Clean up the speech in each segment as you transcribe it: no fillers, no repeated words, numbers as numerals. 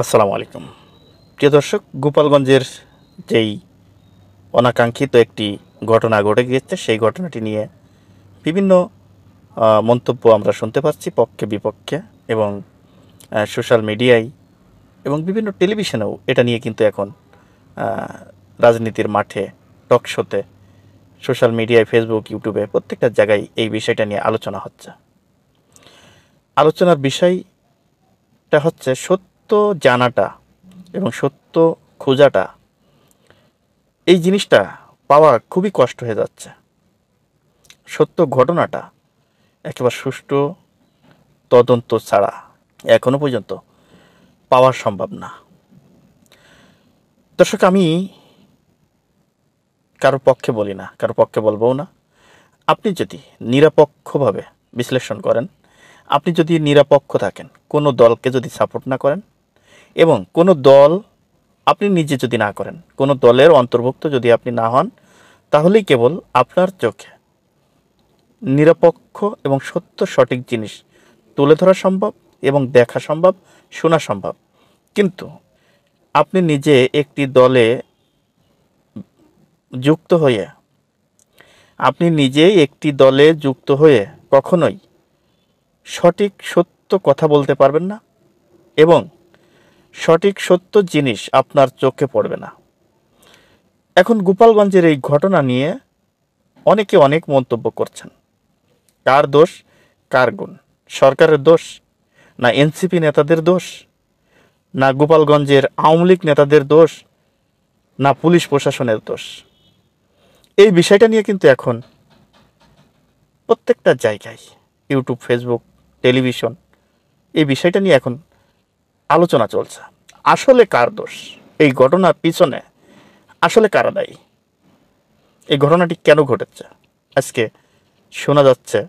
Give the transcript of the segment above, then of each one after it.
আসসালামু আলাইকুম প্রিয় দর্শক, গোপালগঞ্জের যেই অনাকাঙ্ক্ষিত একটি ঘটনা ঘটে গিয়েছে সেই ঘটনাটি নিয়ে বিভিন্ন মন্তব্য আমরা শুনতে পাচ্ছি পক্ষে বিপক্ষে, এবং সোশ্যাল মিডিয়ায় এবং বিভিন্ন টেলিভিশনেও এটা নিয়ে কিন্তু এখন রাজনীতির মাঠে, টক শোতে, সোশ্যাল মিডিয়ায়, ফেসবুক, ইউটিউবে প্রত্যেকটা জায়গায় এই বিষয়টা নিয়ে আলোচনা হচ্ছে। আলোচনার বিষয়টা হচ্ছে সত্য জানাটা এবং সত্য খোঁজাটা। এই জিনিসটা পাওয়া খুবই কষ্ট হয়ে যাচ্ছে। সত্য ঘটনাটা একেবারে সুষ্ঠু তদন্ত ছাড়া এখনো পর্যন্ত পাওয়া সম্ভব না। দর্শক, আমি কারো পক্ষে বলি না, কারো পক্ষে বলবও না। আপনি যদি নিরপেক্ষভাবে বিশ্লেষণ করেন, আপনি যদি নিরপেক্ষ থাকেন, কোনো দলকে যদি সাপোর্ট না করেন এবং কোনো দল আপনি নিজে যদি না করেন, কোনো দলের অন্তর্ভুক্ত যদি আপনি না হন, তাহলেই কেবল আপনার চোখে নিরপেক্ষ এবং সত্য সঠিক জিনিস তুলে ধরা সম্ভব এবং দেখা সম্ভব, শোনা সম্ভব। কিন্তু আপনি নিজে একটি দলে যুক্ত হয়ে, কখনোই সঠিক সত্য কথা বলতে পারবেন না এবং সঠিক সত্য জিনিস আপনার চোখে পড়বে না। এখন গোপালগঞ্জের এই ঘটনা নিয়ে অনেকে অনেক মন্তব্য করছেন। কার দোষ, কার গুণ? সরকারের দোষ, না এনসিপি নেতাদের দোষ, না গোপালগঞ্জের আওয়ামী লীগ নেতাদের দোষ, না পুলিশ প্রশাসনের দোষ? এই বিষয়টা নিয়ে কিন্তু এখন প্রত্যেকটা জায়গায়, ইউটিউব, ফেসবুক, টেলিভিশন, এই বিষয়টা নিয়ে এখন আলোচনা চলছে। আসলে কার দোষ? এই ঘটনার পিছনে আসলে কারা দায়ী? এই ঘটনাটি কেন ঘটেছে? আজকে শোনা যাচ্ছে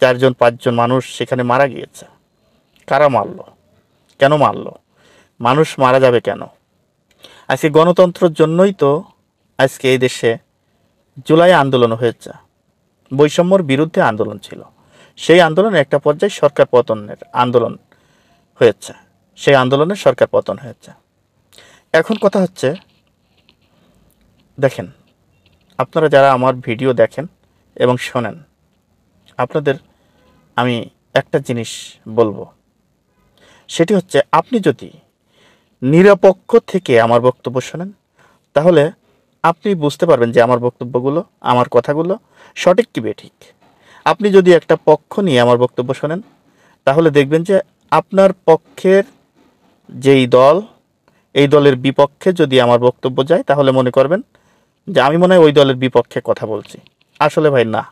4-5 মানুষ সেখানে মারা গিয়েছে। কারা মারল? কেন মারল? মানুষ মারা যাবে কেন? আজকে গণতন্ত্রের জন্যই তো আজকে এই দেশে জুলাই আন্দোলন হয়েছে। বৈষম্যর বিরুদ্ধে আন্দোলন ছিল। সেই আন্দোলনে একটা পর্যায়ে সরকার পতনের আন্দোলন হয়েছে। সেই আন্দোলনে সরকার পতন হয়েছে। এখন কথা হচ্ছে, দেখেন, আপনারা যারা আমার ভিডিও দেখেন এবং শোনেন, আপনাদের আমি একটা জিনিস বলবো, সেটি হচ্ছে, আপনি যদি নিরপেক্ষ থেকে আমার বক্তব্য শোনেন, তাহলে আপনি বুঝতে পারবেন যে আমার বক্তব্যগুলো, আমার কথাগুলো সঠিক কি বেঠিক। আপনি যদি একটা পক্ষ নিয়ে আমার বক্তব্য শোনেন, তাহলে দেখবেন যে আপনার পক্ষের যেই দল, এই দলের বিপক্ষে যদি আমার বক্তব্য যায়, তাহলে মনে করবেন যে আমি মনে হয় ওই দলের বিপক্ষে কথা বলছি। আসলে ভাই না,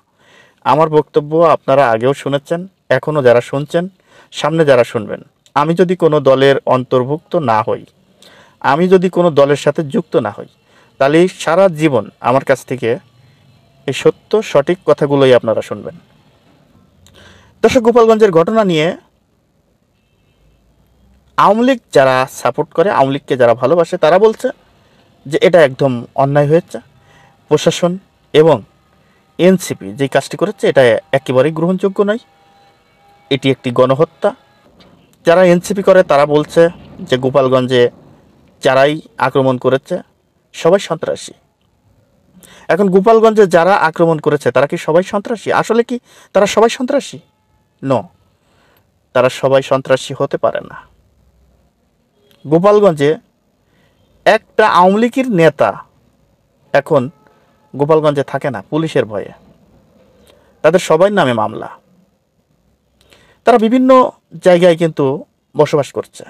আমার বক্তব্য আপনারা আগেও শুনেছেন, এখনও যারা শুনছেন, সামনে যারা শুনবেন। আমি যদি কোনো দলের অন্তর্ভুক্ত না হই, আমি যদি কোনো দলের সাথে যুক্ত না হই, তাহলে সারা জীবন আমার কাছ থেকে এই সত্য সঠিক কথাগুলোই আপনারা শুনবেন। দর্শক, গোপালগঞ্জের ঘটনা নিয়ে আওয়ামী লীগ যারা সাপোর্ট করে, আওয়ামী লীগকে যারা ভালোবাসে, তারা বলছে যে এটা একদম অন্যায় হয়েছে। প্রশাসন এবং এনসিপি যেই কাজটি করেছে, এটা একেবারেই গ্রহণযোগ্য নয়। এটি একটি গণহত্যা। যারা এনসিপি করে তারা বলছে যে গোপালগঞ্জে যারাই আক্রমণ করেছে সবাই সন্ত্রাসী। এখন গোপালগঞ্জে যারা আক্রমণ করেছে তারা কি সবাই সন্ত্রাসী? আসলে কি তারা সবাই সন্ত্রাসী? নো, তারা সবাই সন্ত্রাসী হতে পারে না। গোপালগঞ্জে একটা আওয়ামী লীগের নেতা এখন গোপালগঞ্জে থাকে না পুলিশের ভয়ে। তাদের সবার নামে মামলা। তারা বিভিন্ন জায়গায় কিন্তু বসবাস করছে,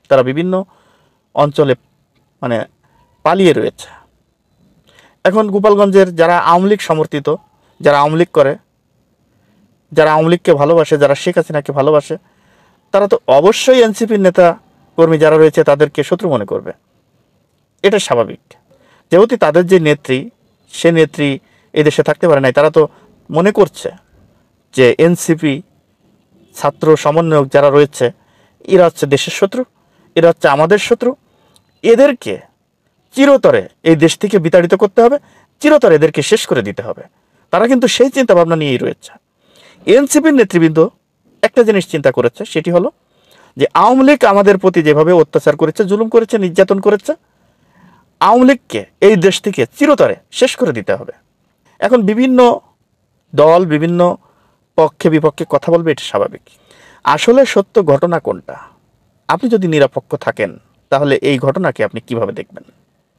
তারা বিভিন্ন অঞ্চলে পালিয়ে রয়েছে। এখন গোপালগঞ্জের যারা আওয়ামী লীগ সমর্থিত, যারা আওয়ামী লীগ করে, যারা আওয়ামী লীগকে ভালোবাসে, যারা শেখ হাসিনাকে ভালোবাসে, তারা তো অবশ্যই এনসিপির নেতা কর্মী যারা রয়েছে তাদেরকে শত্রু মনে করবে। এটা স্বাভাবিক। যেহেতু তাদের যে নেত্রী, সে নেত্রী এদেশে থাকতে পারে নাই, তারা তো মনে করছে যে এনসিপি ছাত্র সমন্বয়ক যারা রয়েছে, এরা হচ্ছে দেশের শত্রু, এরা হচ্ছে আমাদের শত্রু। এদেরকে চিরতরে এই দেশ থেকে বিতাড়িত করতে হবে, চিরতরে এদেরকে শেষ করে দিতে হবে। তারা কিন্তু সেই চিন্তা ভাবনা নিয়েই রয়েছে। এনসিপির নেতৃবৃন্দ একটা জিনিস চিন্তা করেছে, সেটি হলো যে আওয়ামী লীগ আমাদের প্রতি যেভাবে অত্যাচার করেছে, জুলুম করেছে, নির্যাতন করেছে, আওয়ামী লীগকে এই দেশ থেকে চিরতরে শেষ করে দিতে হবে। এখন বিভিন্ন দল বিভিন্ন পক্ষে বিপক্ষে কথা বলবে, এটা স্বাভাবিক। আসলে সত্য ঘটনা কোনটা? আপনি যদি নিরপেক্ষ থাকেন তাহলে এই ঘটনাকে আপনি কিভাবে দেখবেন?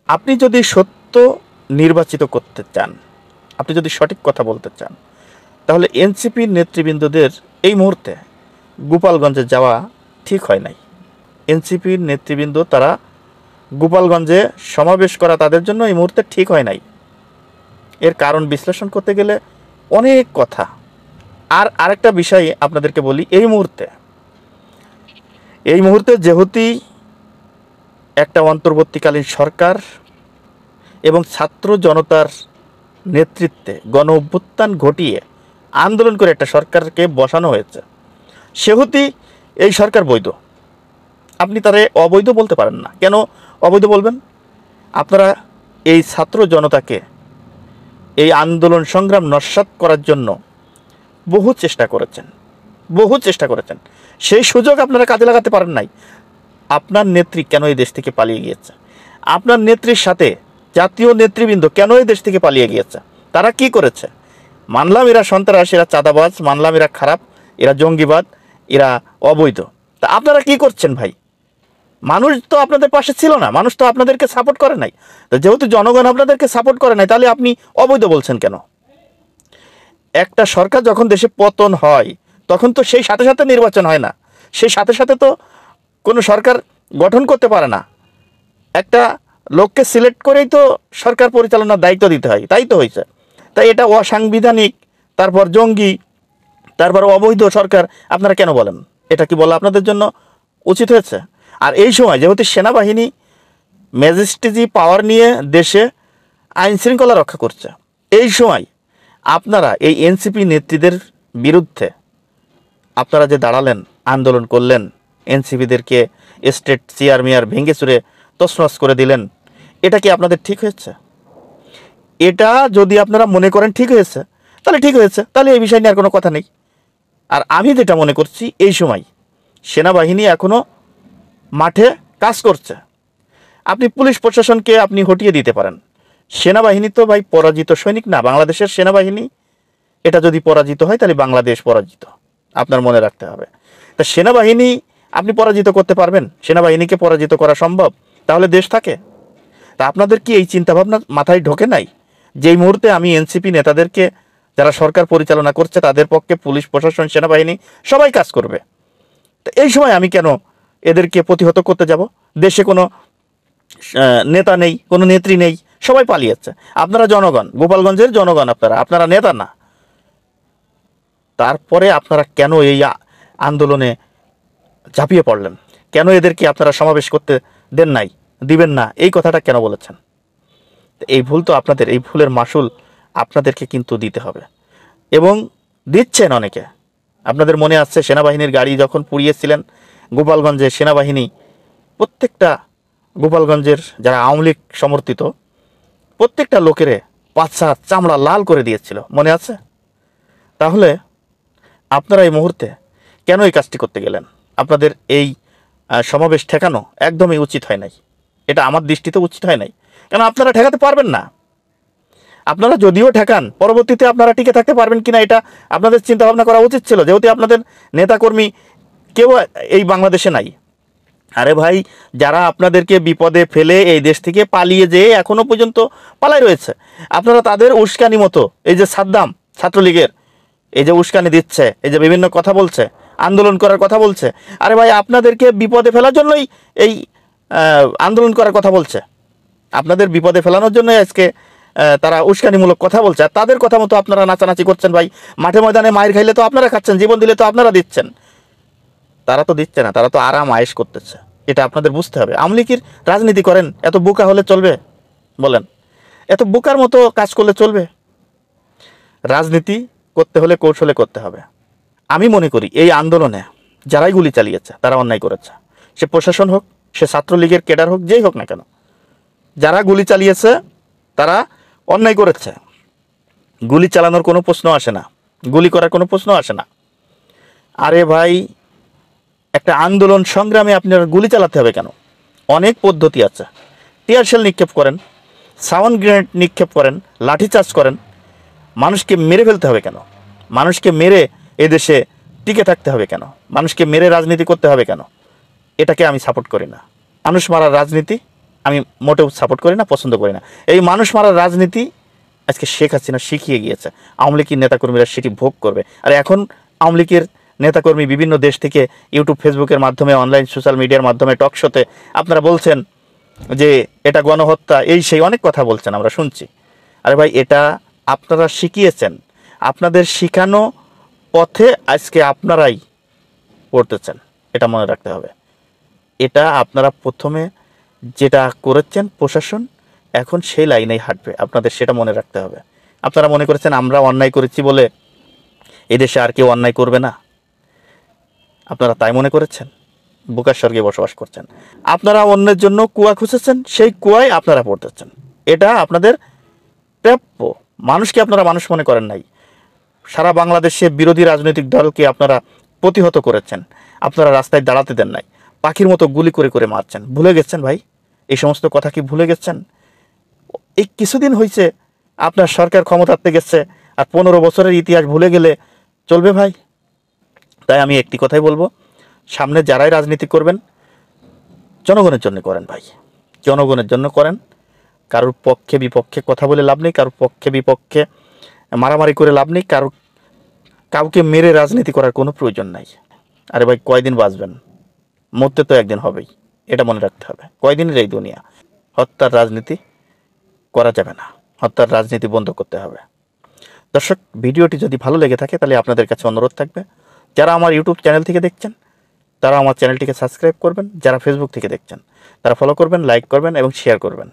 আপনি যদি সত্য নির্বাচিত করতে চান, আপনি যদি সঠিক কথা বলতে চান, তাহলে এনসিপির নেতৃবৃন্দদের এই মুহূর্তে গোপালগঞ্জে যাওয়া ঠিক হয় নাই। এনসিপির নেতৃবৃন্দ তারা গোপালগঞ্জে সমাবেশ করা তাদের জন্য এই মুহূর্তে ঠিক হয় নাই। এর কারণ বিশ্লেষণ করতে গেলে অনেক কথা। আর আরেকটা বিষয় আপনাদেরকে বলি, এই মুহূর্তে যেহেতু একটা অন্তর্বর্তীকালীন সরকার এবং ছাত্র জনতার নেতৃত্বে গণ অভ্যুত্থান ঘটিয়ে আন্দোলন করে একটা সরকারকে বসানো হয়েছে, সেহেতু এই সরকার বৈধ। আপনি তারে অবৈধ বলতে পারেন না। কেন অবৈধ বলবেন? আপনারা এই ছাত্র জনতাকে এই আন্দোলন সংগ্রাম নস্যাৎ করার জন্য বহু চেষ্টা করেছেন। সেই সুযোগ আপনারা কাজে লাগাতে পারেন নাই। আপনার নেত্রী কেন এই দেশ থেকে পালিয়ে গিয়েছে? আপনার নেত্রীর সাথে জাতীয় নেতৃবৃন্দ কেন এই দেশ থেকে পালিয়ে গিয়েছে? তারা কি করেছে? মানলাম এরা সন্ত্রাস, এরা চাঁদাবাজ, মানলাম এরা খারাপ, এরা জঙ্গিবাদ, এরা অবৈধ। তা আপনারা কি করছেন ভাই? মানুষ তো আপনাদের পাশে ছিল না, মানুষ তো আপনাদেরকে সাপোর্ট করে নাই। তো যেহেতু জনগণ আপনাদেরকে সাপোর্ট করে নাই, তাহলে আপনি অবৈধ বলছেন কেন? একটা সরকার যখন দেশে পতন হয় তখন তো সেই সাথে সাথে নির্বাচন হয় না, সেই সাথে সাথে তো কোনো সরকার গঠন করতে পারে না। একটা লোককে সিলেক্ট করেই তো সরকার পরিচালনার দায়িত্ব দিতে হয়, তাই তো হয়েছে। তাই এটা অসাংবিধানিক, তারপর জঙ্গি, তারপর অবৈধ সরকার আপনারা কেন বলেন? এটা কি বলা আপনাদের জন্য উচিত হয়েছে? আর এই সময় যেহেতু সেনাবাহিনী ম্যাজিস্ট্রেসি পাওয়ার নিয়ে দেশে আইন শৃঙ্খলা রক্ষা করছে, এই সময় আপনারা এই এনসিপি নেত্রীদের বিরুদ্ধে আপনারা যে দাঁড়ালেন, আন্দোলন করলেন, এনসিপিদেরকে স্টেট চেয়ার মেয়ার ভেঙে চুরে তছনছ করে দিলেন, এটা কি আপনাদের ঠিক হয়েছে? এটা যদি আপনারা মনে করেন ঠিক হয়েছে, তাহলে ঠিক হয়েছে, তাহলে এই বিষয় নিয়ে আর কোনো কথা নেই। আর আমি যেটা মনে করছি, এই সময় সেনাবাহিনী এখনও মাঠে কাজ করছে। আপনি পুলিশ প্রশাসনকে আপনি হটিয়ে দিতে পারেন, সেনাবাহিনী তো ভাই পরাজিত সৈনিক না। বাংলাদেশের সেনাবাহিনী এটা যদি পরাজিত হয় তাহলে বাংলাদেশ পরাজিত, আপনার মনে রাখতে হবে। তা সেনাবাহিনী আপনি পরাজিত করতে পারবেন? সেনাবাহিনীকে পরাজিত করা সম্ভব? তাহলে দেশ থাকে? তা আপনাদের কি এই চিন্তাভাবনা মাথায় ঢোকে নাই? যেই মুহূর্তে আমি এনসিপি নেতাদেরকে, যারা সরকার পরিচালনা করছে তাদের পক্ষে পুলিশ প্রশাসন সেনাবাহিনী সবাই কাজ করবে, তো এই সময় আমি কেন এদেরকে প্রতিহত করতে যাব? দেশে কোনো নেতা নেই, কোনো নেত্রী নেই, সবাই পালিয়েছে। আপনারা জনগণ, গোপালগঞ্জের জনগণ, আপনারা নেতা না। তারপরে আপনারা কেন এই আন্দোলনে ঝাঁপিয়ে পড়লেন? কেন এদেরকে আপনারা সমাবেশ করতে দিবেন না, এই কথাটা কেন বলেছেন? এই ভুল তো আপনাদের, এই ভুলের মাসুল আপনাদেরকে কিন্তু দিতে হবে, এবং দিচ্ছেন অনেকে। আপনাদের মনে আছে সেনাবাহিনীর গাড়ি যখন পুড়িয়েছিলেন গোপালগঞ্জে, সেনাবাহিনী প্রত্যেকটা গোপালগঞ্জের যারা আওয়ামী লীগ সমর্থিত প্রত্যেকটা লোকেরে পাছা চামড়া লাল করে দিয়েছিল, মনে আছে? তাহলে আপনারা এই মুহূর্তে কেন এই কাজটি করতে গেলেন? আপনাদের এই সমাবেশ ঠেকানো একদমই উচিত হয় নাই, এটা আমার দৃষ্টিতে উচিত হয় নাই। কেন আপনারা ঠেকাতে পারবেন না। আপনারা যদিও ঠেকান, পরবর্তীতে আপনারা টিকে থাকতে পারবেন কিনা এটা আপনাদের চিন্তা ভাবনা করা উচিত ছিল, যেহেতু আপনাদের নেতাকর্মী কেউ এই বাংলাদেশে নাই। আরে ভাই, যারা আপনাদেরকে বিপদে ফেলে এই দেশ থেকে পালিয়ে যেয়ে এখনো পর্যন্ত পালাই রয়েছে, আপনারা তাদের উস্কানি মতো, এই যে সাদ্দাম ছাত্রলীগের এই যে উস্কানি দিচ্ছে, এই যে বিভিন্ন কথা বলছে, আন্দোলন করার কথা বলছে, আরে ভাই আপনাদেরকে বিপদে ফেলার জন্যই এই আন্দোলন করার কথা বলছে, আপনাদের বিপদে ফেলানোর জন্যই আজকে তারা উস্কানিমূলক কথা বলছে। আর তাদের কথা মতো আপনারা নাচানাচি করছেন। ভাই, মাঠে ময়দানে মায়ের খাইলে তো আপনারা খাচ্ছেন, জীবন দিলে তো আপনারা দিচ্ছেন, তারা তো দিচ্ছে না, তারা তো আরাম আয়েশ করতেছে। এটা আপনাদের বুঝতে হবে। আওয়ামী লীগের রাজনীতি করেন, এত বোকা হলে চলবে? বলেন, এত বোকার মতো কাজ করলে চলবে? রাজনীতি করতে হলে কৌশলে করতে হবে। আমি মনে করি এই আন্দোলনে যারাই গুলি চালিয়েছে তারা অন্যায় করেছে, সে প্রশাসন হোক, সে ছাত্রলীগের ক্যাডার হোক, যেই হোক না কেন, যারা গুলি চালিয়েছে তারা অন্যায় করেছে। গুলি চালানোর কোনো প্রশ্ন আসে না, গুলি করার কোনো প্রশ্ন আসে না। আরে ভাই, একটা আন্দোলন সংগ্রামে আপনার গুলি চালাতে হবে কেন? অনেক পদ্ধতি আছে। টিয়ারশেল নিক্ষেপ করেন, সাউন্ড গ্রেনেড নিক্ষেপ করেন, লাঠিচার্জ করেন। মানুষকে মেরে ফেলতে হবে কেন? মানুষকে মেরে এদেশে টিকে থাকতে হবে কেন? মানুষকে মেরে রাজনীতি করতে হবে কেন? এটাকে আমি সাপোর্ট করি না। মানুষ মারার রাজনীতি আমি মোটেও সাপোর্ট করি না, পছন্দ করি না। এই মানুষ মারার রাজনীতি আজকে শেখ হাসিনা শিখিয়ে গিয়েছে। আওয়ামী লীগের নেতাকর্মীরা সেটি ভোগ করবে। আর এখন আওয়ামী লীগের নেতাকর্মী বিভিন্ন দেশ থেকে ইউটিউব, ফেসবুকের মাধ্যমে, অনলাইন সোশ্যাল মিডিয়ার মাধ্যমে, টক শোতে আপনারা বলছেন যে এটা গণহত্যা, এই সেই অনেক কথা বলছেন, আমরা শুনছি। আরে ভাই, এটা আপনারা শিখিয়েছেন। আপনাদের শিখানো পথে আজকে আপনারাই পড়তেছেন, এটা মনে রাখতে হবে। এটা আপনারা প্রথমে যেটা করেছেন প্রশাসন, এখন সেই লাইনেই হাঁটবে, আপনাদের সেটা মনে রাখতে হবে। আপনারা মনে করেছেন আমরা অন্যায় করেছি বলে এদেশে আর কেউ অন্যায় করবে না, আপনারা তাই মনে করেছেন? বোকার স্বর্গে বসবাস করছেন। আপনারা অন্যের জন্য কুয়া খুঁজেছেন, সেই কুয়ায় আপনারা পড়তেছেন। এটা আপনাদের প্রাপ্য। মানুষকে আপনারা মানুষ মনে করেন নাই। সারা বাংলাদেশে বিরোধী রাজনৈতিক দলকে আপনারা প্রতিহত করেছেন, আপনারা রাস্তায় দাঁড়াতে দেন নাই, পাখির মতো গুলি করে করে মারছেন। ভুলে গেছেন ভাই? এই সমস্ত কথা কি ভুলে গেছেন? এই কিছুদিন হয়েছে আপনার সরকার ক্ষমতাতে গেছে, আর 15 বছরের ইতিহাস ভুলে গেলে চলবে ভাই? তাই আমি একটি কথাই বলবো, সামনে যারাই রাজনীতি করবেন জনগণের জন্য করেন ভাই, জনগণের জন্য করেন। কারোর পক্ষে বিপক্ষে কথা বলে লাভ নেই, কারোর পক্ষে বিপক্ষে মারামারি করে লাভ নেই, কাউকে মেরে রাজনীতি করার কোনো প্রয়োজন নাই। আরে ভাই, কয়দিন বাঁচবেন? মরতে তো একদিন হবেই, এটা মনে রাখতে হবে। কয়দিনের এই দুনিয়া? হত্যার রাজনীতি করা যাবে না, হত্যার রাজনীতি বন্ধ করতে হবে। দর্শক, ভিডিওটি যদি ভালো লেগে থাকে তাহলে আপনাদের কাছে অনুরোধ থাকবে, যারা আমার ইউটিউব চ্যানেল থেকে দেখছেন তারা আমার চ্যানেলটিকে সাবস্ক্রাইব করবেন, যারা ফেসবুক থেকে দেখছেন তারা ফলো করবেন, লাইক করবেন এবং শেয়ার করবেন।